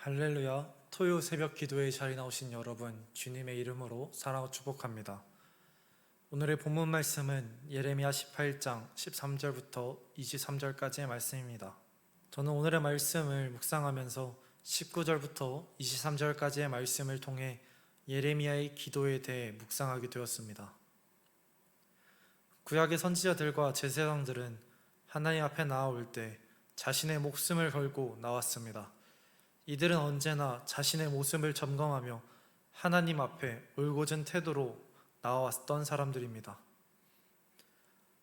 할렐루야, 토요 새벽 기도에 자리 나오신 여러분, 주님의 이름으로 사랑하고 축복합니다. 오늘의 본문 말씀은 예레미야 18장 13절부터 23절까지의 말씀입니다. 저는 오늘의 말씀을 묵상하면서 19절부터 23절까지의 말씀을 통해 예레미야의 기도에 대해 묵상하게 되었습니다. 구약의 선지자들과 제사장들은 하나님 앞에 나아올 때 자신의 목숨을 걸고 나왔습니다. 이들은 언제나 자신의 모습을 점검하며 하나님 앞에 올곧은 태도로 나와왔던 사람들입니다.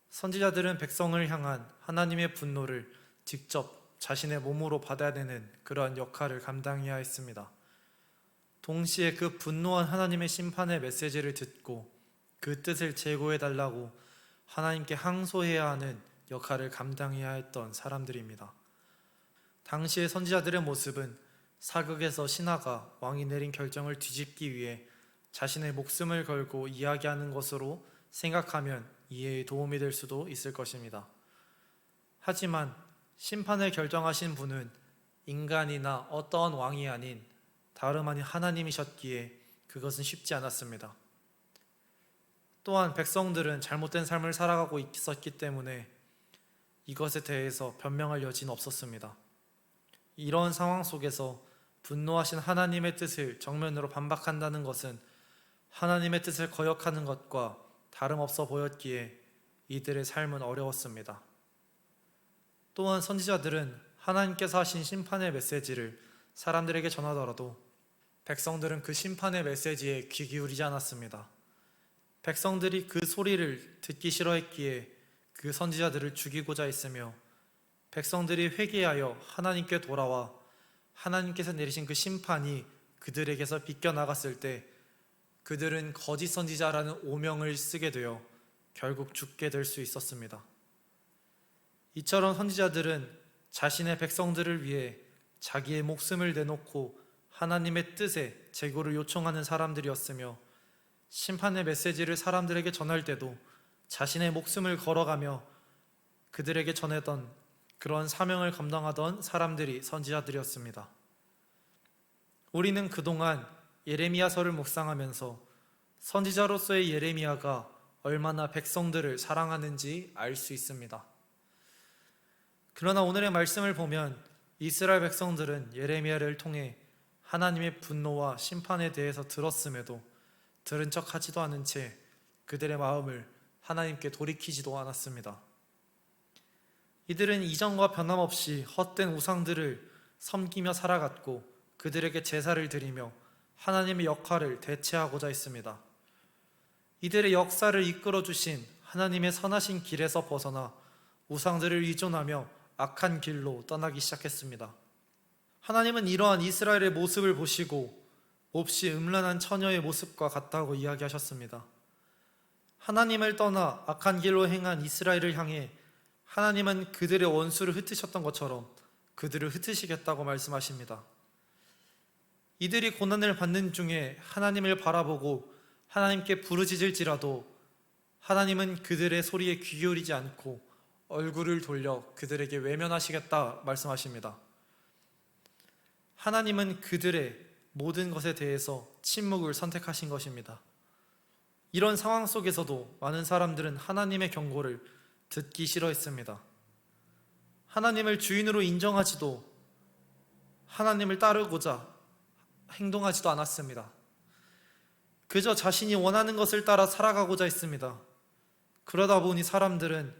선지자들은 백성을 향한 하나님의 분노를 직접 자신의 몸으로 받아야 되는 그러한 역할을 감당해야 했습니다. 동시에 그 분노한 하나님의 심판의 메시지를 듣고 그 뜻을 제고해달라고 하나님께 항소해야 하는 역할을 감당해야 했던 사람들입니다. 당시의 선지자들의 모습은 사극에서 신하가 왕이 내린 결정을 뒤집기 위해 자신의 목숨을 걸고 이야기하는 것으로 생각하면 이해에 도움이 될 수도 있을 것입니다. 하지만 심판을 결정하신 분은 인간이나 어떠한 왕이 아닌 다름 아닌 하나님이셨기에 그것은 쉽지 않았습니다. 또한 백성들은 잘못된 삶을 살아가고 있었기 때문에 이것에 대해서 변명할 여지는 없었습니다. 이런 상황 속에서 분노하신 하나님의 뜻을 정면으로 반박한다는 것은 하나님의 뜻을 거역하는 것과 다름없어 보였기에 이들의 삶은 어려웠습니다. 또한 선지자들은 하나님께서 하신 심판의 메시지를 사람들에게 전하더라도 백성들은 그 심판의 메시지에 귀 기울이지 않았습니다. 백성들이 그 소리를 듣기 싫어했기에 그 선지자들을 죽이고자 했으며, 백성들이 회개하여 하나님께 돌아와 하나님께서 내리신 그 심판이 그들에게서 비껴나갔을 때 그들은 거짓 선지자라는 오명을 쓰게 되어 결국 죽게 될 수 있었습니다. 이처럼 선지자들은 자신의 백성들을 위해 자기의 목숨을 내놓고 하나님의 뜻에 제고를 요청하는 사람들이었으며, 심판의 메시지를 사람들에게 전할 때도 자신의 목숨을 걸어가며 그들에게 전했던 그런 사명을 감당하던 사람들이 선지자들이었습니다. 우리는 그동안 예레미야서를 묵상하면서 선지자로서의 예레미야가 얼마나 백성들을 사랑하는지 알 수 있습니다. 그러나 오늘의 말씀을 보면 이스라엘 백성들은 예레미야를 통해 하나님의 분노와 심판에 대해서 들었음에도 들은 척하지도 않은 채 그들의 마음을 하나님께 돌이키지도 않았습니다. 이들은 이전과 변함없이 헛된 우상들을 섬기며 살아갔고 그들에게 제사를 드리며 하나님의 역할을 대체하고자 했습니다. 이들의 역사를 이끌어 주신 하나님의 선하신 길에서 벗어나 우상들을 의존하며 악한 길로 떠나기 시작했습니다. 하나님은 이러한 이스라엘의 모습을 보시고 몹시 음란한 처녀의 모습과 같다고 이야기하셨습니다. 하나님을 떠나 악한 길로 행한 이스라엘을 향해 하나님은 그들의 원수를 흩으셨던 것처럼 그들을 흩으시겠다고 말씀하십니다. 이들이 고난을 받는 중에 하나님을 바라보고 하나님께 부르짖을지라도 하나님은 그들의 소리에 귀 기울이지 않고 얼굴을 돌려 그들에게 외면하시겠다 말씀하십니다. 하나님은 그들의 모든 것에 대해서 침묵을 선택하신 것입니다. 이런 상황 속에서도 많은 사람들은 하나님의 경고를 듣기 싫어했습니다. 하나님을 주인으로 인정하지도 하나님을 따르고자 행동하지도 않았습니다. 그저 자신이 원하는 것을 따라 살아가고자 했습니다. 그러다 보니 사람들은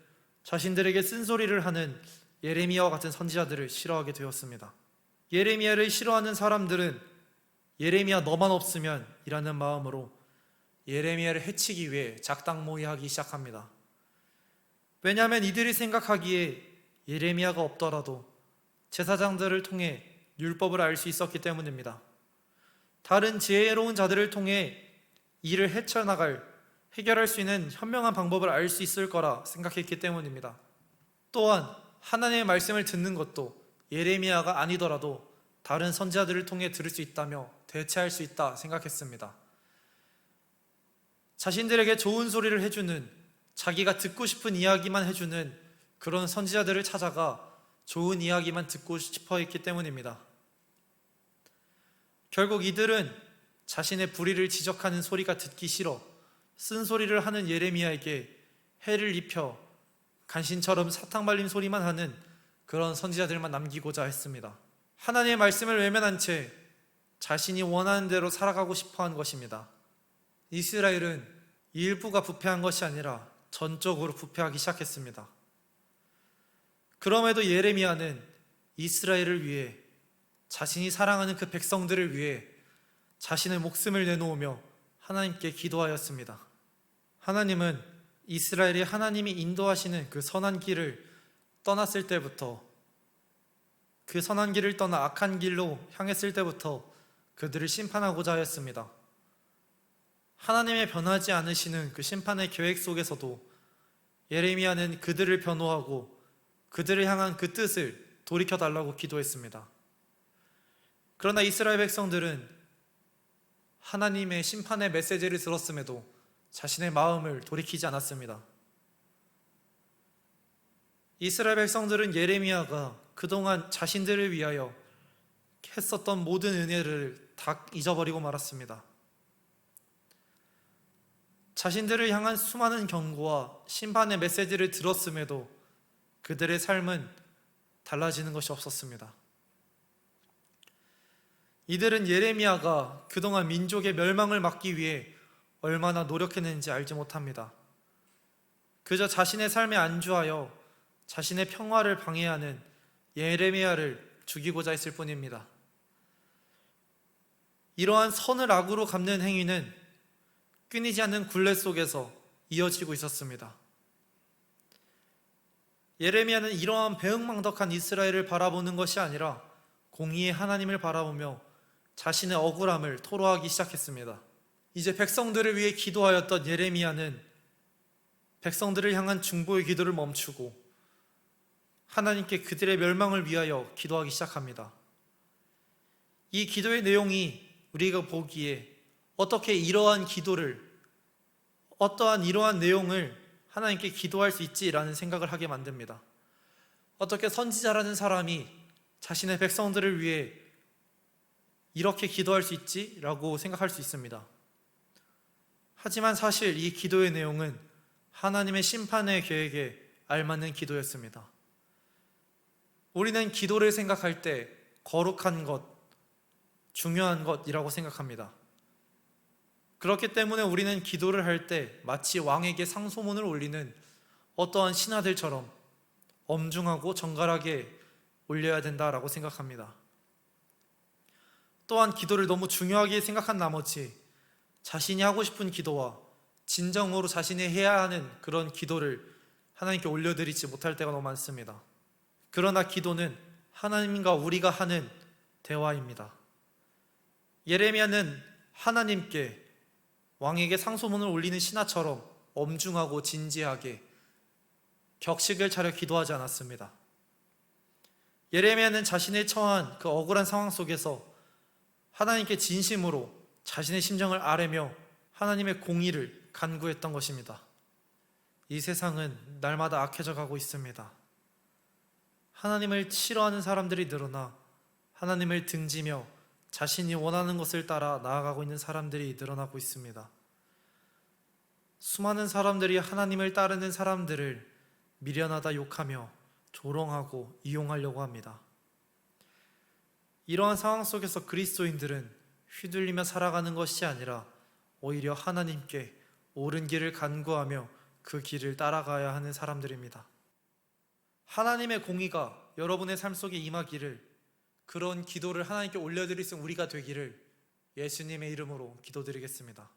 자신들에게 쓴소리를 하는 예레미야와 같은 선지자들을 싫어하게 되었습니다. 예레미야를 싫어하는 사람들은 예레미야 너만 없으면 이라는 마음으로 예레미야를 해치기 위해 작당모의하기 시작합니다. 왜냐하면 이들이 생각하기에 예레미야가 없더라도 제사장들을 통해 율법을 알 수 있었기 때문입니다. 다른 지혜로운 자들을 통해 이를 해결할 수 있는 현명한 방법을 알 수 있을 거라 생각했기 때문입니다. 또한 하나님의 말씀을 듣는 것도 예레미야가 아니더라도 다른 선지자들을 통해 들을 수 있다며 대체할 수 있다 생각했습니다. 자신들에게 좋은 소리를 해주는, 자기가 듣고 싶은 이야기만 해주는 그런 선지자들을 찾아가 좋은 이야기만 듣고 싶어 했기 때문입니다. 결국 이들은 자신의 불의를 지적하는 소리가 듣기 싫어 쓴소리를 하는 예레미야에게 해를 입혀 간신처럼 사탕 발린 소리만 하는 그런 선지자들만 남기고자 했습니다. 하나님의 말씀을 외면한 채 자신이 원하는 대로 살아가고 싶어 한 것입니다. 이스라엘은 일부가 부패한 것이 아니라 전적으로 부패하기 시작했습니다. 그럼에도 예레미야는 이스라엘을 위해, 자신이 사랑하는 그 백성들을 위해 자신의 목숨을 내놓으며 하나님께 기도하였습니다. 하나님은 이스라엘이 하나님이 인도하시는 그 선한 길을 떠났을 때부터, 그 선한 길을 떠나 악한 길로 향했을 때부터 그들을 심판하고자 하였습니다. 하나님의 변하지 않으시는 그 심판의 계획 속에서도 예레미야는 그들을 변호하고 그들을 향한 그 뜻을 돌이켜달라고 기도했습니다. 그러나 이스라엘 백성들은 하나님의 심판의 메시지를 들었음에도 자신의 마음을 돌이키지 않았습니다. 이스라엘 백성들은 예레미야가 그동안 자신들을 위하여 했었던 모든 은혜를 다 잊어버리고 말았습니다. 자신들을 향한 수많은 경고와 심판의 메시지를 들었음에도 그들의 삶은 달라지는 것이 없었습니다. 이들은 예레미야가 그동안 민족의 멸망을 막기 위해 얼마나 노력했는지 알지 못합니다. 그저 자신의 삶에 안주하여 자신의 평화를 방해하는 예레미야를 죽이고자 했을 뿐입니다. 이러한 선을 악으로 갚는 행위는 끊이지 않는 굴레 속에서 이어지고 있었습니다. 예레미야는 이러한 배은망덕한 이스라엘을 바라보는 것이 아니라 공의의 하나님을 바라보며 자신의 억울함을 토로하기 시작했습니다. 이제 백성들을 위해 기도하였던 예레미야는 백성들을 향한 중보의 기도를 멈추고 하나님께 그들의 멸망을 위하여 기도하기 시작합니다. 이 기도의 내용이 우리가 보기에 어떻게 이러한 내용을 하나님께 기도할 수 있지라는 생각을 하게 만듭니다. 어떻게 선지자라는 사람이 자신의 백성들을 위해 이렇게 기도할 수 있지라고 생각할 수 있습니다. 하지만 사실 이 기도의 내용은 하나님의 심판의 계획에 알맞는 기도였습니다. 우리는 기도를 생각할 때 거룩한 것, 중요한 것이라고 생각합니다. 그렇기 때문에 우리는 기도를 할 때 마치 왕에게 상소문을 올리는 어떠한 신하들처럼 엄중하고 정갈하게 올려야 된다라고 생각합니다. 또한 기도를 너무 중요하게 생각한 나머지 자신이 하고 싶은 기도와 진정으로 자신이 해야 하는 그런 기도를 하나님께 올려드리지 못할 때가 너무 많습니다. 그러나 기도는 하나님과 우리가 하는 대화입니다. 예레미야는 하나님께 왕에게 상소문을 올리는 신하처럼 엄중하고 진지하게 격식을 차려 기도하지 않았습니다. 예레미야는 자신의 처한 그 억울한 상황 속에서 하나님께 진심으로 자신의 심정을 아뢰며 하나님의 공의를 간구했던 것입니다. 이 세상은 날마다 악해져 가고 있습니다. 하나님을 싫어하는 사람들이 늘어나 하나님을 등지며 자신이 원하는 것을 따라 나아가고 있는 사람들이 늘어나고 있습니다. 수많은 사람들이 하나님을 따르는 사람들을 미련하다 욕하며 조롱하고 이용하려고 합니다. 이러한 상황 속에서 그리스도인들은 휘둘리며 살아가는 것이 아니라 오히려 하나님께 옳은 길을 간구하며 그 길을 따라가야 하는 사람들입니다. 하나님의 공의가 여러분의 삶 속에 임하기를, 그런 기도를 하나님께 올려드릴 수 있는 우리가 되기를 예수님의 이름으로 기도드리겠습니다.